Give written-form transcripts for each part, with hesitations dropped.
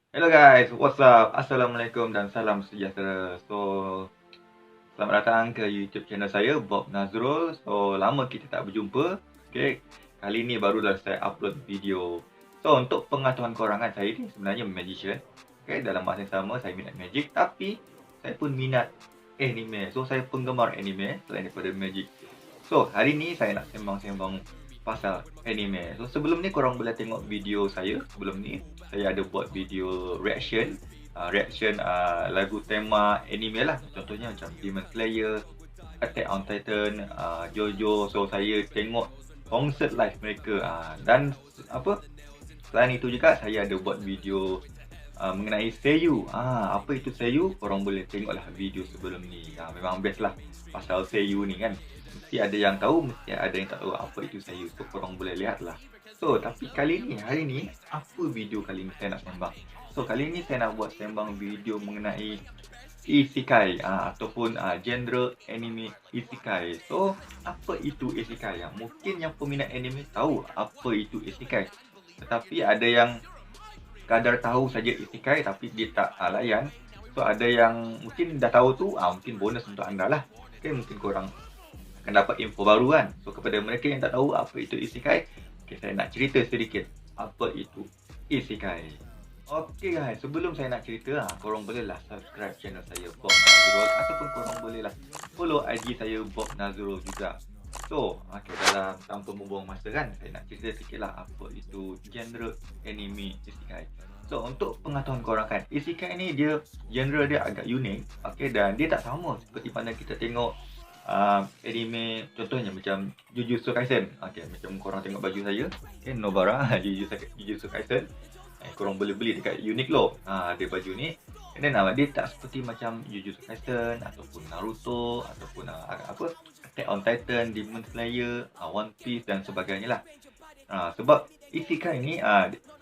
Hello guys, what's up? Assalamualaikum dan salam sejahtera. Selamat datang ke YouTube channel saya, Bob Nazrul. Lama kita tak berjumpa. Okay, kali ni barulah saya upload video. Untuk pengetahuan korang kan, saya ni sebenarnya magician. Okay, dalam masa yang sama saya minat magic, tapi saya pun minat anime. Saya penggemar anime selain daripada magic. Hari ni saya nak sembang-sembang pasal anime. Sebelum ni korang boleh tengok video saya. Sebelum ni saya ada buat video reaction lagu tema anime lah. Contohnya macam Demon Slayer, Attack on Titan, JoJo. Saya tengok konsert live mereka. Dan apa? Selain itu juga saya ada buat video mengenai seiyu. Apa itu seiyu? Korang boleh tengoklah video sebelum ni. Memang best lah pasal seiyu ni kan. Mesti ada yang tahu, mesti ada yang tak tahu apa itu seiyu. Korang boleh lihat lah. Tapi hari ni, apa video kali ni saya nak sembang? Kali ni saya nak buat sembang video mengenai isekai ataupun genre anime isekai. Apa itu isekai? Mungkin yang peminat anime tahu apa itu isekai. Tetapi ada yang kadar tahu saja isekai tapi dia tak layan. Ada yang mungkin dah tahu tu, mungkin bonus untuk anda lah. Okay, mungkin korang akan dapat info baru kan. Kepada mereka yang tak tahu apa itu isekai, saya nak cerita sedikit apa itu isekai. Okay guys, sebelum saya nak cerita, korang bolehlah subscribe channel saya Bob Nazrul, ataupun korang bolehlah follow IG saya Bob Nazrul juga. Dalam tanpa membuang masa kan, saya nak cerita sikit lah apa itu genre anime isekai. Untuk pengetahuan korang kan, isekai ni dia genre dia agak unik. Dan dia tak sama seperti mana kita tengok anime, contohnya macam Jujutsu Kaisen. Macam korang tengok baju saya, Nobara, Jujutsu Kaisen. Korang boleh beli dekat Uniqlo. Dia baju ni. And then dia tak seperti macam Jujutsu Kaisen ataupun Naruto ataupun Attack on Titan, Demon Slayer, One Piece dan sebagainya lah. Sebab isekai ni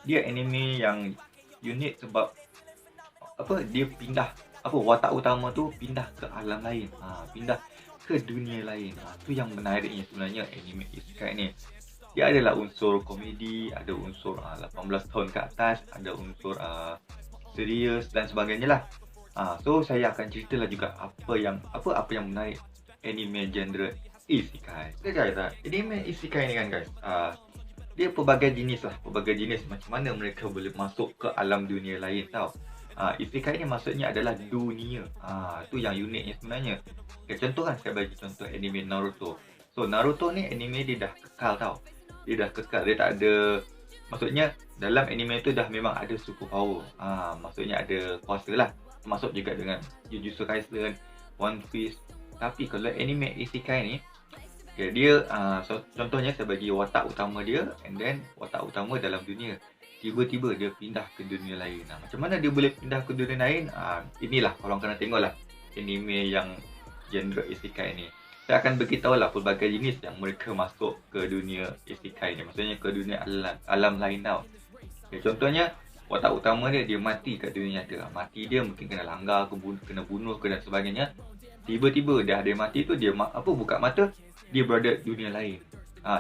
dia anime yang unik sebab dia pindah watak utama tu pindah ke alam lain, pindah ke dunia lain. Tu yang menariknya sebenarnya anime isekai ni. Dia adalah unsur komedi, ada unsur 18 tahun ke atas, ada unsur serius dan sebagainya lah. Saya akan ceritalah juga apa yang menarik anime genre isekai. Okay guys, anime isekai ni kan guys, dia pelbagai jenis macam mana mereka boleh masuk ke alam dunia lain tau. Isekai ni maksudnya adalah dunia. Tu yang uniknya sebenarnya. Contoh kan, saya bagi contoh anime Naruto. Naruto ni anime dia dah kekal tau. Dia dah kekal, dia tak ada, maksudnya dalam anime tu dah memang ada super power. Maksudnya ada kuasa lah. Termasuk juga dengan Jujutsu Kaisen, One Piece. Tapi kalau anime isekai ni, dia contohnya saya bagi watak utama dia, and then watak utama dalam dunia, tiba-tiba dia pindah ke dunia lain. Macam mana dia boleh pindah ke dunia lain? Inilah korang kena tengok lah anime yang genre isekai ni. Saya akan beritahu lah pelbagai jenis yang mereka masuk ke dunia isekai ni, maksudnya ke dunia alam lain tau. Contohnya watak utama dia mati kat dunia nyata. Mati dia mungkin kena langgar, kena bunuh dan sebagainya. Tiba-tiba dah dia mati tu, dia buka mata, dia berada dunia lain.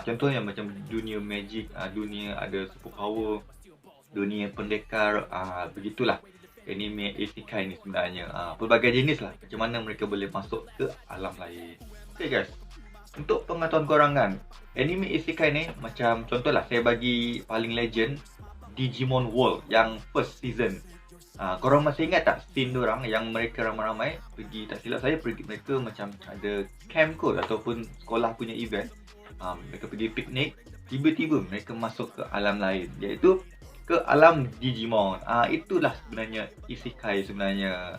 Contohnya macam dunia magic, dunia ada super power, dunia pendekar, begitulah anime isekai ni sebenarnya. Pelbagai jenis lah macam mana mereka boleh masuk ke alam lain. Okay guys, untuk pengetahuan korang kan, anime isekai ni macam contohlah saya bagi paling legend Digimon World yang first season. Korang masih ingat tak scene diorang yang mereka ramai-ramai pergi, tak silap saya mereka macam ada camp kot ataupun sekolah punya event. Mereka pergi piknik, tiba-tiba mereka masuk ke alam lain, iaitu ke alam Digimon. Itulah sebenarnya isekai sebenarnya.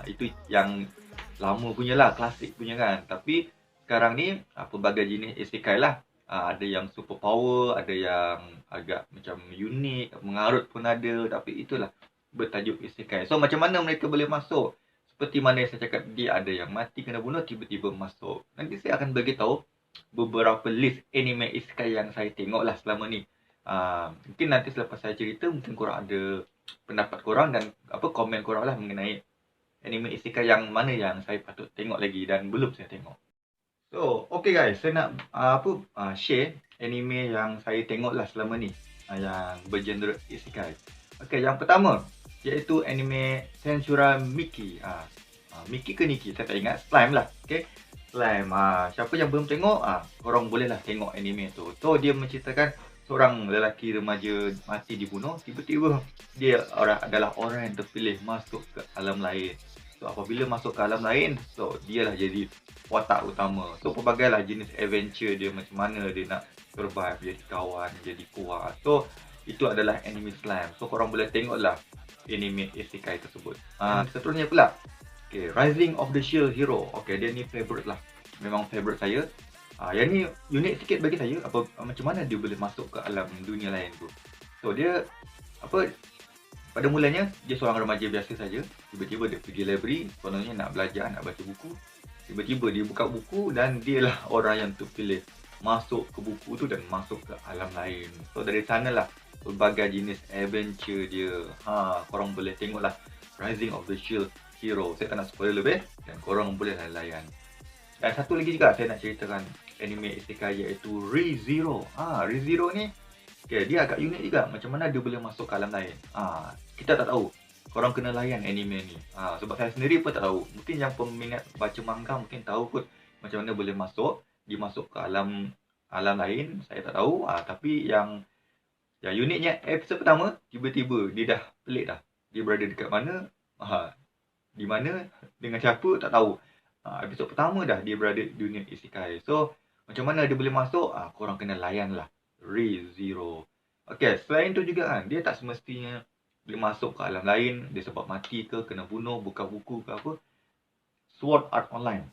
Itu yang lama punya lah, klasik punya kan. Tapi sekarang ni pelbagai jenis isekai lah. Ada yang super power, ada yang agak macam unik, mengarut pun ada. Tapi itulah bertajuk isekai. Macam mana mereka boleh masuk? Seperti mana yang saya cakap, dia ada yang mati kena bunuh, tiba-tiba masuk. Nanti saya akan beritahu beberapa list anime isekai yang saya tengok lah selama ni. Mungkin nanti selepas saya cerita, mungkin korang ada pendapat korang dan komen korang lah mengenai anime isekai yang mana yang saya patut tengok lagi dan belum saya tengok. Okay guys, saya nak share anime yang saya tengok lah selama ni, yang bergenre isekai. Okay, yang pertama, iaitu anime Sensura Miki. Miki ke Nikki, saya tak ingat. Slime lah. Okay. Slime. Siapa yang belum tengok, korang bolehlah tengok anime tu. So dia menceritakan seorang lelaki remaja mati dibunuh, tiba-tiba dia adalah orang yang terpilih masuk ke alam lain. So apabila masuk ke alam lain, so dialah jadi watak utama. So pelbagailah jenis adventure dia, macam mana dia nak survive, jadi kawan, jadi kuat. So itu adalah anime Slime. So korang boleh tengoklah anime isekai tersebut. Seterusnya pula, okay, Rising of the Shield Hero. Okay, dia ni favourite lah. Memang favourite saya. Yang ni unik sikit bagi saya. Macam mana dia boleh masuk ke alam dunia lain tu. So dia pada mulanya dia seorang remaja biasa saja. Tiba-tiba dia pergi library, kononnya nak belajar, nak baca buku. Tiba-tiba dia buka buku dan dialah orang yang terpilih masuk ke buku tu dan masuk ke alam lain. So dari sanalah pelbagai jenis adventure dia. Korang boleh tengoklah Rising of the Shield Hero. Saya tak nak spoiler lebih dan korang bolehlah layan. Dan satu lagi juga saya nak ceritakan anime isekai iaitu ReZero. ReZero ni okay, dia agak unik juga. Macam mana dia boleh masuk ke alam lain. Kita tak tahu. Korang kena layan anime ni. Sebab saya sendiri pun tak tahu. Mungkin yang peminat baca manga mungkin tahu kot macam mana boleh masuk. Dia masuk ke alam lain. Saya tak tahu. Tapi yang uniknya episod pertama, tiba-tiba dia dah pelik dah. Dia berada dekat mana? Di mana? Dengan siapa? Tak tahu. Episod pertama dah dia berada di dunia isekai. So macam mana dia boleh masuk? Korang kena layan lah ReZero. Okay, selain tu juga kan, dia tak semestinya boleh masuk ke alam lain. Dia sebab mati ke, kena bunuh, buka buku ke apa. Sword Art Online.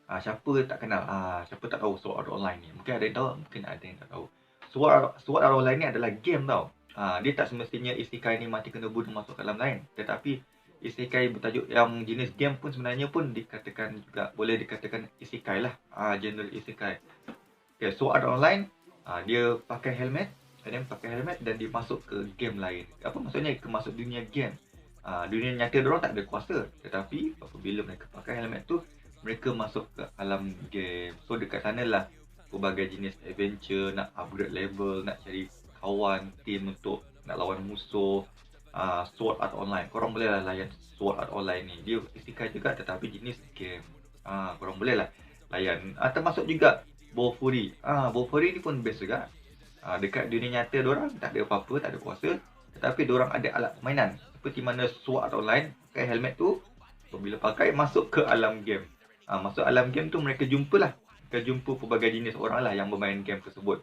Siapa tak kenal? Siapa tak tahu Sword Art Online ni? Mungkin ada yang tahu, mungkin ada yang tak tahu. Sword Art Online ni adalah game tau. Dia tak semestinya isekai ni mati kena bunuh masuk ke alam lain. Tetapi isekai bertajuk yang jenis game pun sebenarnya pun dikatakan juga, boleh dikatakan isekai lah. Genre isekai. Okay, Sword Art Online, dia pakai helmet. Dan dia masuk ke game lain. Apa maksudnya? Masuk dunia game. Dunia nyata diorang tak ada kuasa. Tetapi apabila mereka pakai helmet tu, mereka masuk ke alam game. So dekat sana lah pelbagai jenis adventure, nak upgrade level, nak cari kawan, team untuk nak lawan musuh. Sword Art Online, korang boleh lah layan Sword Art Online ni. Dia isekai juga tetapi jenis game. Korang boleh lah layan. Termasuk juga Bofuri. Bofuri ni pun best juga. Dekat dunia nyata diorang tak ada apa-apa, tak ada kuasa, tetapi diorang ada alat permainan. Seperti mana Sword Art Online, pakai helmet tu, bila pakai masuk ke alam game. Masuk alam game tu mereka jumpa pelbagai jenis orang lah yang bermain game tersebut.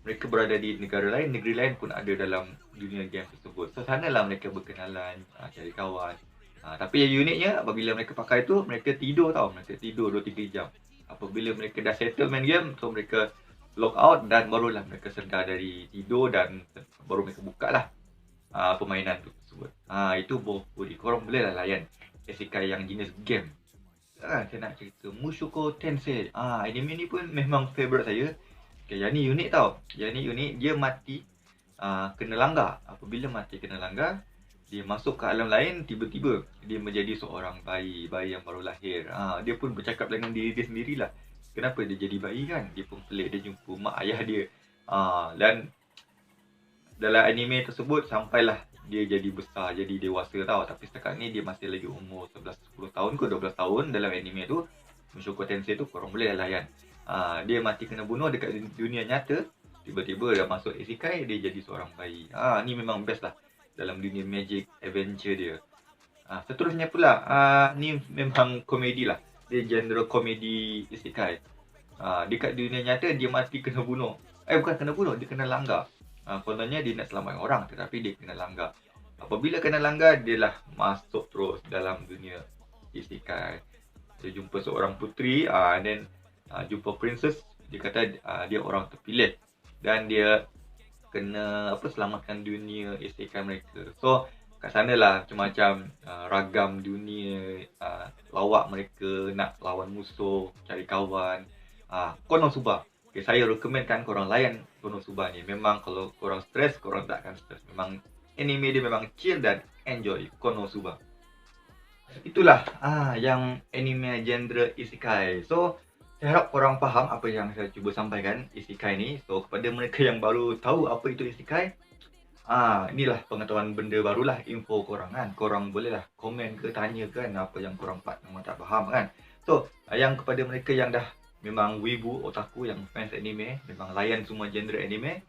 Mereka berada di negeri lain pun ada dalam dunia game tersebut. So sanalah mereka berkenalan, cari kawan. Tapi yang uniknya apabila mereka pakai tu, mereka tidur tau. Mereka tidur 2-3 jam. Apabila mereka dah settle main game, so mereka log out dan barulah mereka sedar dari tidur dan baru mereka buka lah permainan tu tersebut. Itu Bofuri. Korang boleh lah layan isekai yang jenis game. Saya nak cerita Mushoku Tensei. Anime ni pun memang favourite saya. Okay, yang ni unik tau. Yang ni unik, dia mati kena langgar. Apabila mati kena langgar, dia masuk ke alam lain, tiba-tiba dia menjadi seorang bayi yang baru lahir. Dia pun bercakap dengan diri dia sendirilah. Kenapa dia jadi bayi kan? Dia pun pelik, dia jumpa mak ayah dia. Dan dalam anime tersebut sampailah dia jadi besar, jadi dewasa tau. Tapi setakat ni dia masih lagi umur 11-10 tahun ke 12 tahun dalam anime tu. Mushoku Tensei tu korang boleh layan. Dia mati kena bunuh dekat dunia nyata, tiba-tiba dah masuk isekai, dia jadi seorang bayi. Ni memang best lah dalam dunia magic adventure dia. Seterusnya pula, ni memang komedi lah. Dia genre komedi isekai. Dekat dunia nyata dia mati kena bunuh. Bukan kena bunuh, dia kena langgar. Kononnya dia nak selamatkan orang, tetapi dia kena langgar. Apabila kena langgar, dia lah masuk terus dalam dunia isekai. Dia jumpa seorang puteri, then jumpa princess. Dia kata dia orang terpilih dan dia kena selamatkan dunia isekai mereka. So kat sana lah macam-macam ragam dunia lawak mereka nak lawan musuh, cari kawan. Konosuba. Okay, saya recommendkan korang layan Konosuba ni. Memang kalau korang stres, korang tak akan stres. Memang anime dia memang chill dan enjoy. Konosuba. Itulah yang anime genre isekai. So saya harap korang faham apa yang saya cuba sampaikan isekai ni. So kepada mereka yang baru tahu apa itu isekai, Inilah pengetahuan benda barulah, info korang kan. Korang bolehlah komen ke, tanya kan apa yang korang memang tak faham kan. So, yang kepada mereka yang dah memang wibu, otaku, yang fans anime, memang layan semua genre anime,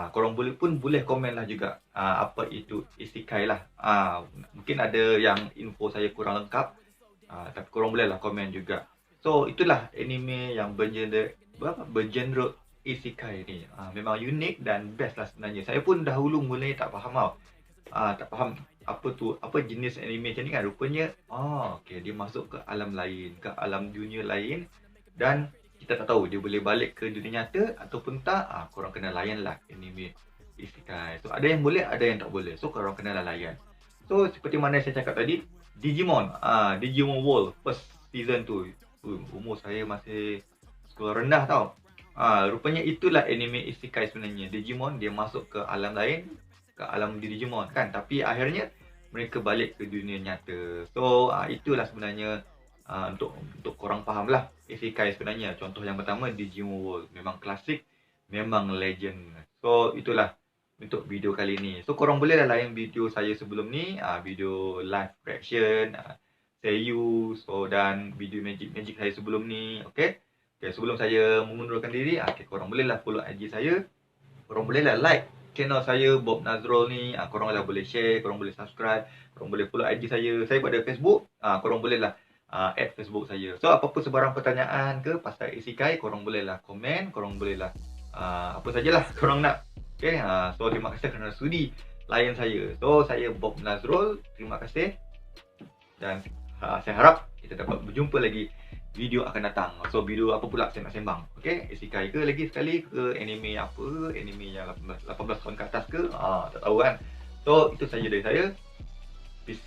korang boleh komen lah juga apa itu isekai lah. Mungkin ada yang info saya kurang lengkap, tapi korang boleh lah komen juga. So, itulah anime yang bergenre isekai ni. Memang unik dan best lah sebenarnya. Saya pun dahulu mulai tak faham tau. Tak faham apa jenis anime macam ni kan. Rupanya okay, dia masuk ke alam lain, ke alam dunia lain, dan kita tak tahu dia boleh balik ke dunia nyata ataupun tak. Korang kena layan lah anime isekai. So ada yang boleh, ada yang tak boleh. So korang kena lah layan. So seperti mana saya cakap tadi, Digimon, Digimon World first season tu, umur saya masih sekolah rendah tau. Rupanya itulah anime isekai sebenarnya. Digimon dia masuk ke alam lain, ke alam Digimon kan, tapi akhirnya mereka balik ke dunia nyata. So itulah sebenarnya, untuk korang faham lah isekai sebenarnya. Contoh yang pertama, Digimon World, memang klasik, memang legend. So itulah untuk video kali ni. So korang boleh lah layan video saya sebelum ni, video live reaction, Seiyu, so dan video magic saya sebelum ni. Okay, sebelum saya mengundurkan diri, korang bolehlah follow IG saya. Korang bolehlah like channel saya Bob Nazrul ni. Korang lah boleh share, korang boleh subscribe, korang boleh follow IG saya. Saya pada Facebook, korang bolehlah add Facebook saya. So apa-apa sebarang pertanyaan ke pasal isekai, korang bolehlah komen, korang bolehlah apa sajalah korang nak. Okay, so terima kasih kerana sudi layan saya. So saya Bob Nazrul, terima kasih, dan saya harap kita dapat berjumpa lagi video akan datang. So video apa pula saya nak sembang, okay, isekai ke lagi sekali, ke anime apa, anime yang 18 tahun ke atas ke, tak tahu kan. So itu saja dari saya. Peace.